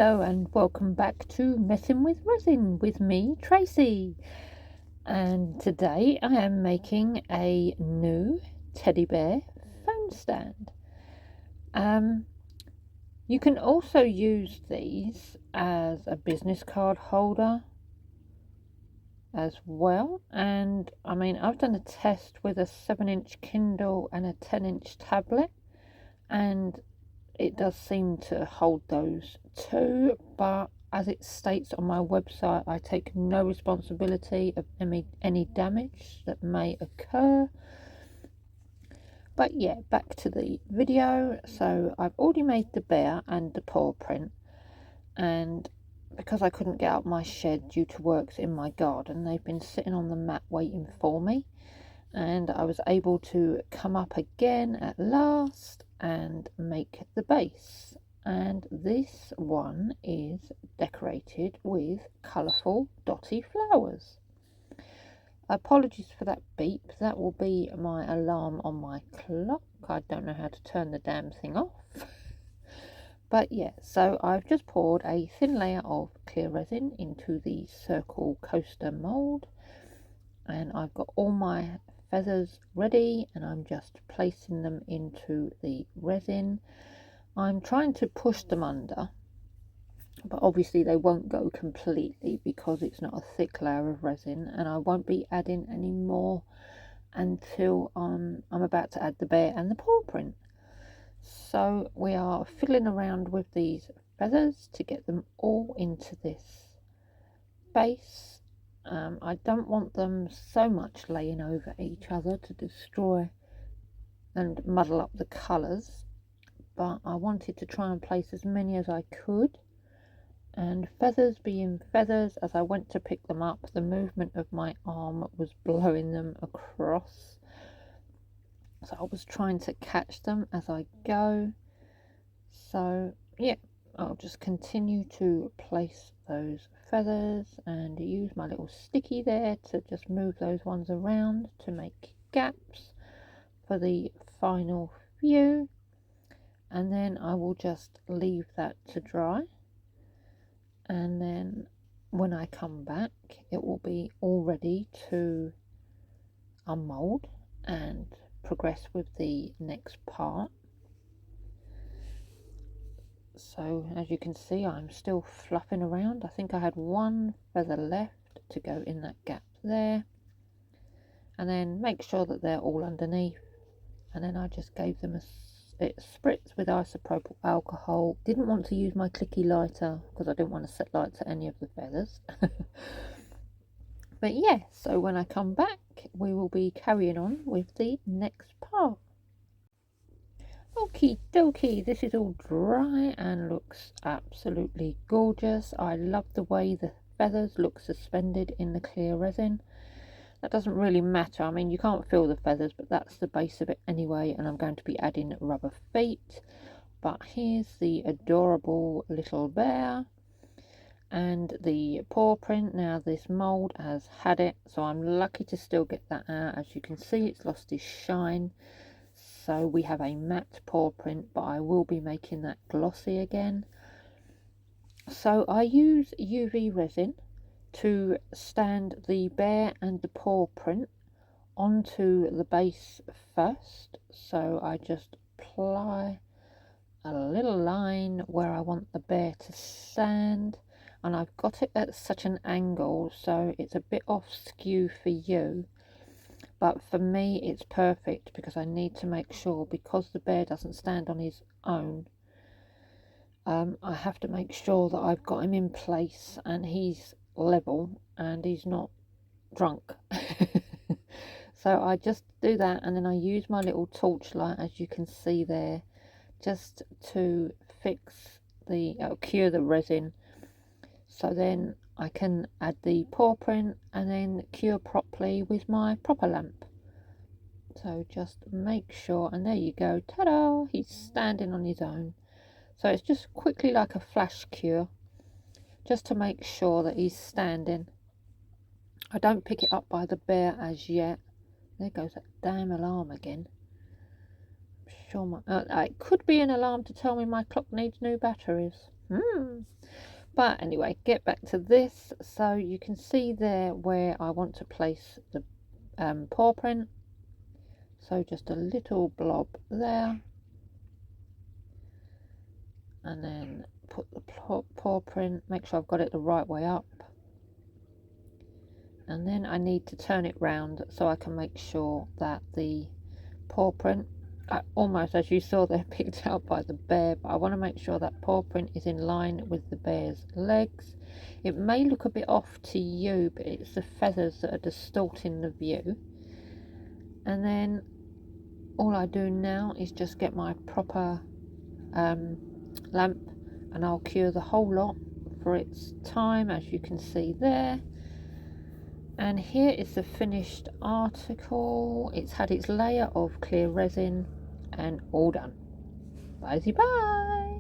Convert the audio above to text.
Hello and welcome back to Messing with Resin with me, Tracy. And today I am making a new teddy bear phone stand. You can also use these as a business card holder as well. And I mean, I've done a test with a 7-inch Kindle and a 10-inch tablet, and it does seem to hold those too, but as it states on my website, I take no responsibility of any damage that may occur. But yeah, back to the video. So I've already made the bear and the paw print, and because I couldn't get out my shed due to works in my garden, they've been sitting on the mat waiting for me, and I was able to come up again at last and make the base. And this one is decorated with colourful dotty flowers. Apologies for that beep, that will be my alarm on my clock. I don't know how to turn the damn thing off. But yeah, so I've just poured a thin layer of clear resin into the circle coaster mould, and I've got all my feathers ready and I'm just placing them into the resin. I'm trying to push them under, but obviously they won't go completely because it's not a thick layer of resin, and I won't be adding any more until I'm about to add the bear and the paw print. So we are fiddling around with these feathers to get them all into this base. I don't want them so much laying over each other to destroy and muddle up the colours, but I wanted to try and place as many as I could. And feathers being feathers, as I went to pick them up, the movement of my arm was blowing them across. So I was trying to catch them as I go. So yeah, I'll just continue to place those feathers and use my little sticky there to just move those ones around to make gaps for the final few, and then I will just leave that to dry, and then when I come back it will be all ready to unmold and progress with the next part. So as you can see, I'm still fluffing around. I think I had one feather left to go in that gap there, and then make sure that they're all underneath, and then I just gave them a spritz with isopropyl alcohol. Didn't want to use my clicky lighter because I didn't want to set light to any of the feathers. But yeah, so when I come back we will be carrying on with the next part. Okie dokie, this is all dry and looks absolutely gorgeous. I love the way the feathers look suspended in the clear resin. That doesn't really matter, I mean you can't feel the feathers, but that's the base of it anyway, and I'm going to be adding rubber feet. But here's the adorable little bear and the paw print. Now this mould has had it, so I'm lucky to still get that out. As you can see, it's lost its shine. So we have a matte paw print, but I will be making that glossy again. So I use UV resin to stand the bear and the paw print onto the base first. So I just apply a little line where I want the bear to stand, and I've got it at such an angle so it's a bit off skew for you, but for me it's perfect because I need to make sure, because the bear doesn't stand on his own, I have to make sure that I've got him in place and he's level and he's not drunk. So I just do that, and then I use my little torchlight, as you can see there, just to fix the cure the resin, so then I can add the paw print and then cure properly with my proper lamp. So just make sure, and there you go, ta-da, he's standing on his own. So it's just quickly like a flash cure, just to make sure that he's standing. I don't pick it up by the bear as yet. There goes that damn alarm again. I'm sure it could be an alarm to tell me my clock needs new batteries. But anyway, get back to this. So you can see there where I want to place the paw print. So just a little blob there. And then put the paw print, make sure I've got it the right way up. And then I need to turn it round so I can make sure that the paw print, almost as you saw there, picked out by the bear, but I want to make sure that paw print is in line with the bear's legs. It may look a bit off to you, but it's the feathers that are distorting the view. And then all I do now is just get my proper lamp, and I'll cure the whole lot for its time, as you can see there. And here is the finished article. It's had its layer of clear resin and all done. Bye bye.